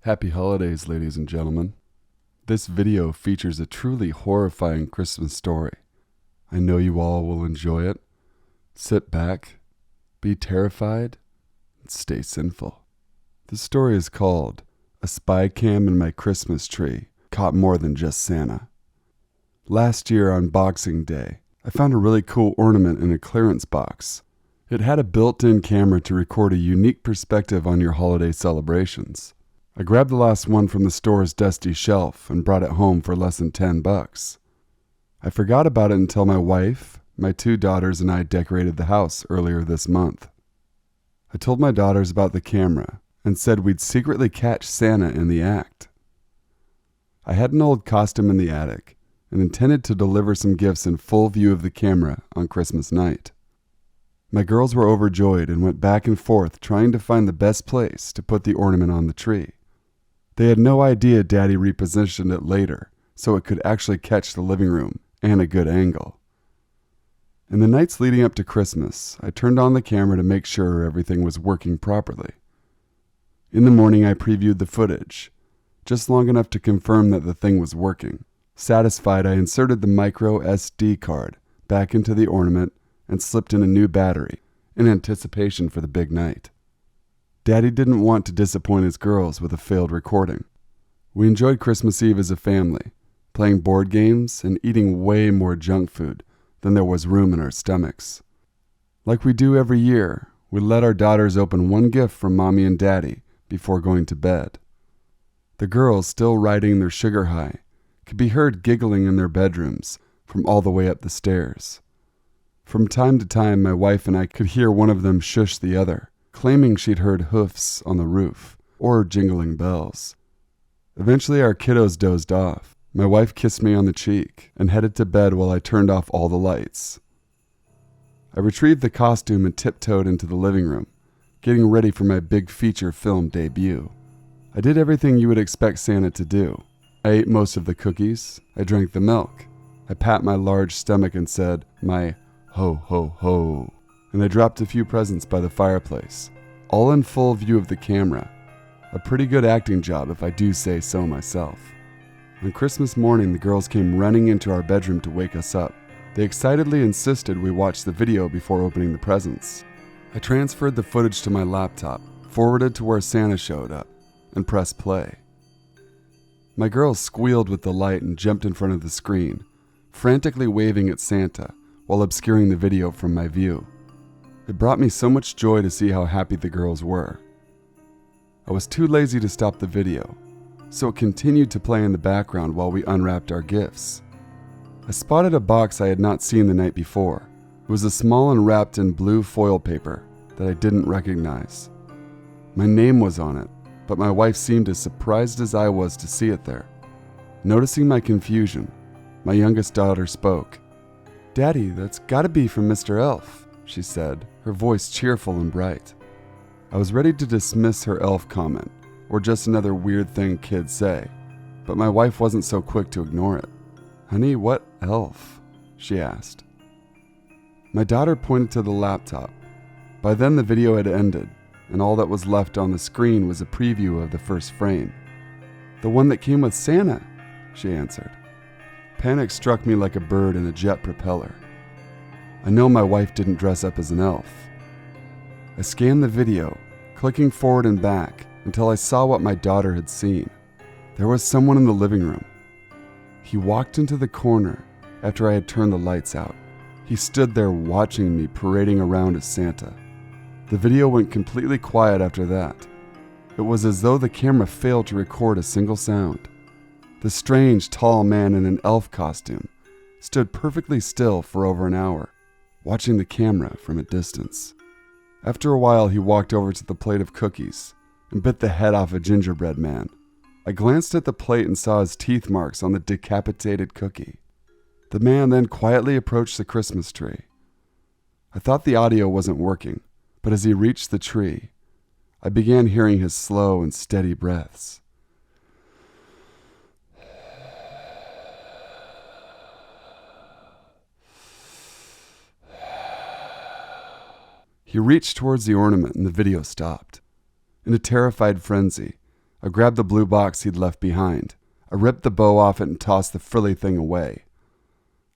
Happy holidays, ladies and gentlemen. This video features a truly horrifying Christmas story. I know you all will enjoy it. Sit back, be terrified, and stay sinful. The story is called A Spy Cam in My Christmas Tree Caught More Than Just Santa. Last year on Boxing Day, I found a really cool ornament in a clearance box. It had a built-in camera to record a unique perspective on your holiday celebrations. I grabbed the last one from the store's dusty shelf and brought it home for less than $10. I forgot about it until my wife, my 2 daughters, and I decorated the house earlier this month. I told my daughters about the camera and said we'd secretly catch Santa in the act. I had an old costume in the attic and intended to deliver some gifts in full view of the camera on Christmas night. My girls were overjoyed and went back and forth trying to find the best place to put the ornament on the tree. They had no idea Daddy repositioned it later so it could actually catch the living room and a good angle. In the nights leading up to Christmas, I turned on the camera to make sure everything was working properly. In the morning, I previewed the footage, just long enough to confirm that the thing was working. Satisfied, I inserted the micro SD card back into the ornament and slipped in a new battery in anticipation for the big night. Daddy didn't want to disappoint his girls with a failed recording. We enjoyed Christmas Eve as a family, playing board games and eating way more junk food than there was room in our stomachs. Like we do every year, we let our daughters open one gift from Mommy and Daddy before going to bed. The girls, still riding their sugar high, could be heard giggling in their bedrooms from all the way up the stairs. From time to time, my wife and I could hear one of them shush the other, claiming she'd heard hoofs on the roof or jingling bells. Eventually, our kiddos dozed off. My wife kissed me on the cheek and headed to bed while I turned off all the lights. I retrieved the costume and tiptoed into the living room, getting ready for my big feature film debut. I did everything you would expect Santa to do. I ate most of the cookies. I drank the milk. I pat my large stomach and said, "My ho ho ho," and I dropped a few presents by the fireplace, all in full view of the camera. A pretty good acting job if I do say so myself. On Christmas morning, the girls came running into our bedroom to wake us up. They excitedly insisted we watch the video before opening the presents. I transferred the footage to my laptop, forwarded to where Santa showed up, and pressed play. My girls squealed with delight and jumped in front of the screen, frantically waving at Santa while obscuring the video from my view. It brought me so much joy to see how happy the girls were. I was too lazy to stop the video, so it continued to play in the background while we unwrapped our gifts. I spotted a box I had not seen the night before. It was a small and wrapped in blue foil paper that I didn't recognize. My name was on it, but my wife seemed as surprised as I was to see it there. Noticing my confusion, my youngest daughter spoke. "Daddy, that's gotta be from Mr. Elf," she said, her voice cheerful and bright. I was ready to dismiss her elf comment, or just another weird thing kids say, but my wife wasn't so quick to ignore it. "Honey, what elf?" she asked. My daughter pointed to the laptop. By then the video had ended, and all that was left on the screen was a preview of the first frame. "The one that came with Santa," she answered. Panic struck me like a bird in a jet propeller. I know my wife didn't dress up as an elf. I scanned the video, clicking forward and back until I saw what my daughter had seen. There was someone in the living room. He walked into the corner after I had turned the lights out. He stood there watching me parading around as Santa. The video went completely quiet after that. It was as though the camera failed to record a single sound. The strange, tall man in an elf costume stood perfectly still for over an hour, watching the camera from a distance. After a while, he walked over to the plate of cookies and bit the head off a gingerbread man. I glanced at the plate and saw his teeth marks on the decapitated cookie. The man then quietly approached the Christmas tree. I thought the audio wasn't working, but as he reached the tree, I began hearing his slow and steady breaths. He reached towards the ornament and the video stopped. In a terrified frenzy, I grabbed the blue box he'd left behind. I ripped the bow off it and tossed the frilly thing away.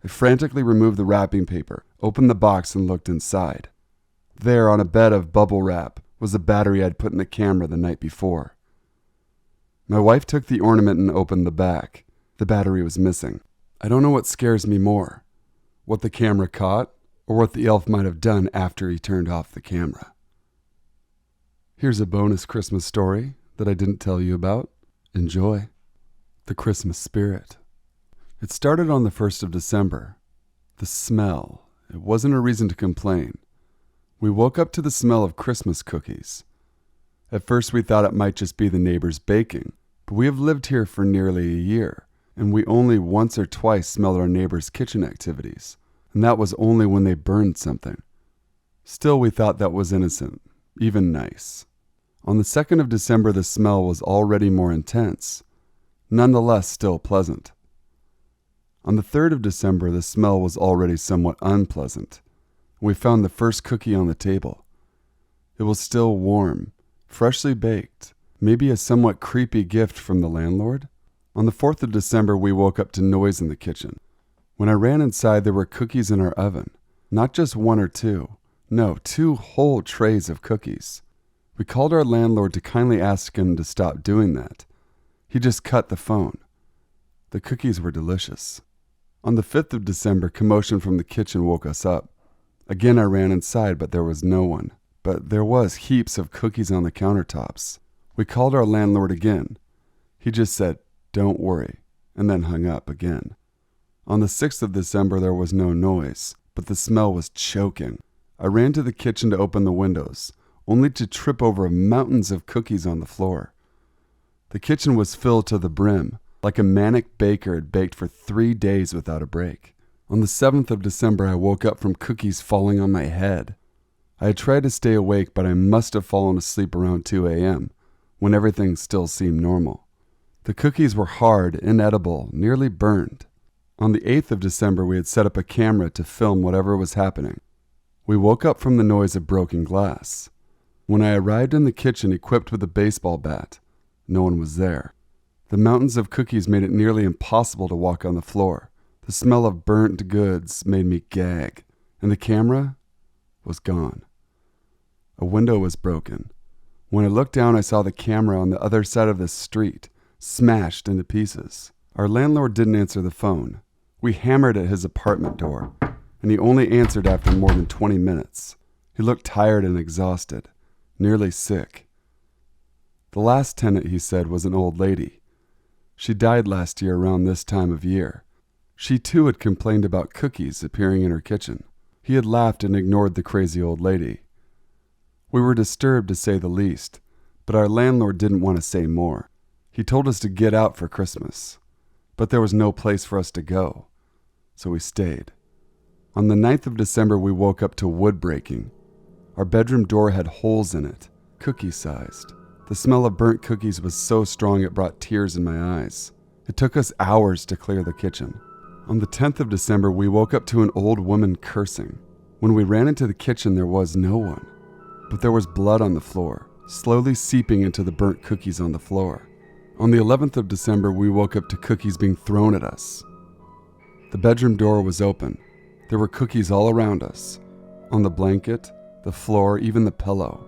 I frantically removed the wrapping paper, opened the box, and looked inside. There, on a bed of bubble wrap, was the battery I'd put in the camera the night before. My wife took the ornament and opened the back. The battery was missing. I don't know what scares me more, what the camera caught, or what the elf might have done after he turned off the camera. Here's a bonus Christmas story that I didn't tell you about. Enjoy. The Christmas Spirit. It started on the 1st of December. The smell. It wasn't a reason to complain. We woke up to the smell of Christmas cookies. At first we thought it might just be the neighbors baking, but we have lived here for nearly a year, and we only once or twice smelled our neighbors' kitchen activities, and that was only when they burned something. Still, we thought that was innocent, even nice. On the 2nd of December, the smell was already more intense, nonetheless still pleasant. On the 3rd of December, the smell was already somewhat unpleasant. We found the first cookie on the table. It was still warm, freshly baked, maybe a somewhat creepy gift from the landlord. On the 4th of December, we woke up to noise in the kitchen. When I ran inside, there were cookies in our oven. Not just one or two. No, 2 whole trays of cookies. We called our landlord to kindly ask him to stop doing that. He just cut the phone. The cookies were delicious. On the 5th of December, commotion from the kitchen woke us up. Again, I ran inside, but there was no one. But there was heaps of cookies on the countertops. We called our landlord again. He just said, "Don't worry," and then hung up again. On the 6th of December, there was no noise, but the smell was choking. I ran to the kitchen to open the windows, only to trip over mountains of cookies on the floor. The kitchen was filled to the brim, like a manic baker had baked for 3 days without a break. On the 7th of December, I woke up from cookies falling on my head. I had tried to stay awake, but I must have fallen asleep around 2 a.m., when everything still seemed normal. The cookies were hard, inedible, nearly burned. On the 8th of December, we had set up a camera to film whatever was happening. We woke up from the noise of broken glass. When I arrived in the kitchen equipped with a baseball bat, no one was there. The mountains of cookies made it nearly impossible to walk on the floor. The smell of burnt goods made me gag, and the camera was gone. A window was broken. When I looked down, I saw the camera on the other side of the street, smashed into pieces. Our landlord didn't answer the phone. We hammered at his apartment door, and he only answered after more than 20 minutes. He looked tired and exhausted, nearly sick. The last tenant, he said, was an old lady. She died last year around this time of year. She too had complained about cookies appearing in her kitchen. He had laughed and ignored the crazy old lady. We were disturbed, to say the least, but our landlord didn't want to say more. He told us to get out for Christmas, but there was no place for us to go, so we stayed. On the 9th of December, we woke up to wood breaking. Our bedroom door had holes in it, cookie-sized. The smell of burnt cookies was so strong it brought tears in my eyes. It took us hours to clear the kitchen. On the 10th of December, we woke up to an old woman cursing. When we ran into the kitchen, there was no one, but there was blood on the floor, slowly seeping into the burnt cookies on the floor. On the 11th of December, we woke up to cookies being thrown at us. The bedroom door was open. There were cookies all around us, on the blanket, the floor, even the pillow.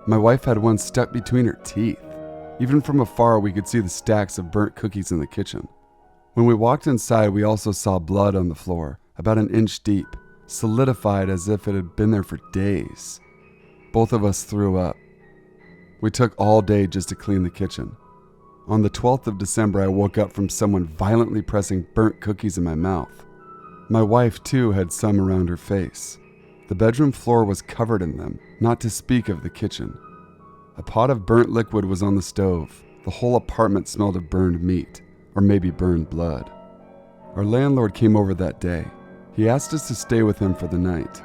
My wife had one stuck between her teeth. Even from afar, we could see the stacks of burnt cookies in the kitchen. When we walked inside, we also saw blood on the floor, about an inch deep, solidified as if it had been there for days. Both of us threw up. We took all day just to clean the kitchen. On the 12th of December, I woke up from someone violently pressing burnt cookies in my mouth. My wife, too, had some around her face. The bedroom floor was covered in them, not to speak of the kitchen. A pot of burnt liquid was on the stove. The whole apartment smelled of burned meat, or maybe burned blood. Our landlord came over that day. He asked us to stay with him for the night.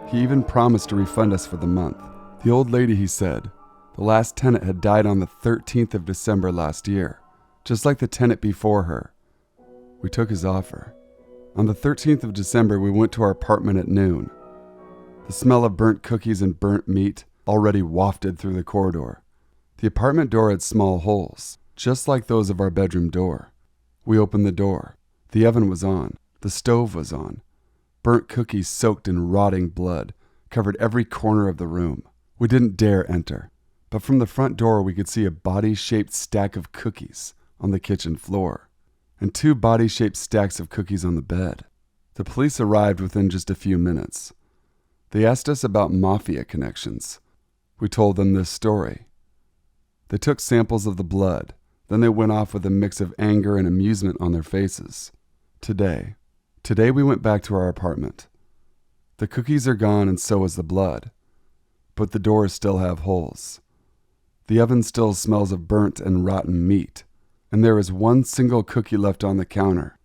He even promised to refund us for the month. The old lady, he said, the last tenant had died on the 13th of December last year, just like the tenant before her. We took his offer. On the 13th of December, we went to our apartment at noon. The smell of burnt cookies and burnt meat already wafted through the corridor. The apartment door had small holes, just like those of our bedroom door. We opened the door. The oven was on. The stove was on. Burnt cookies soaked in rotting blood covered every corner of the room. We didn't dare enter, but from the front door we could see a body-shaped stack of cookies on the kitchen floor, and 2 body-shaped stacks of cookies on the bed. The police arrived within just a few minutes. They asked us about mafia connections. We told them this story. They took samples of the blood, then they went off with a mix of anger and amusement on their faces. Today we went back to our apartment. The cookies are gone and so is the blood, but the doors still have holes. The oven still smells of burnt and rotten meat, and there is 1 single cookie left on the counter.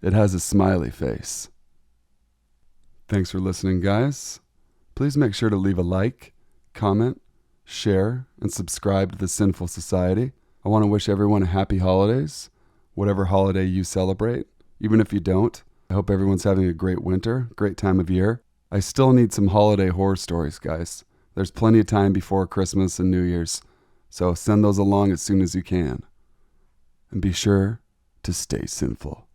It has a smiley face. Thanks for listening, guys. Please make sure to leave a like, comment, share, and subscribe to the Sinful Society. I want to wish everyone a happy holidays, whatever holiday you celebrate. Even if you don't, I hope everyone's having a great winter, great time of year. I still need some holiday horror stories, guys. There's plenty of time before Christmas and New Year's, so send those along as soon as you can. And be sure to stay sinful.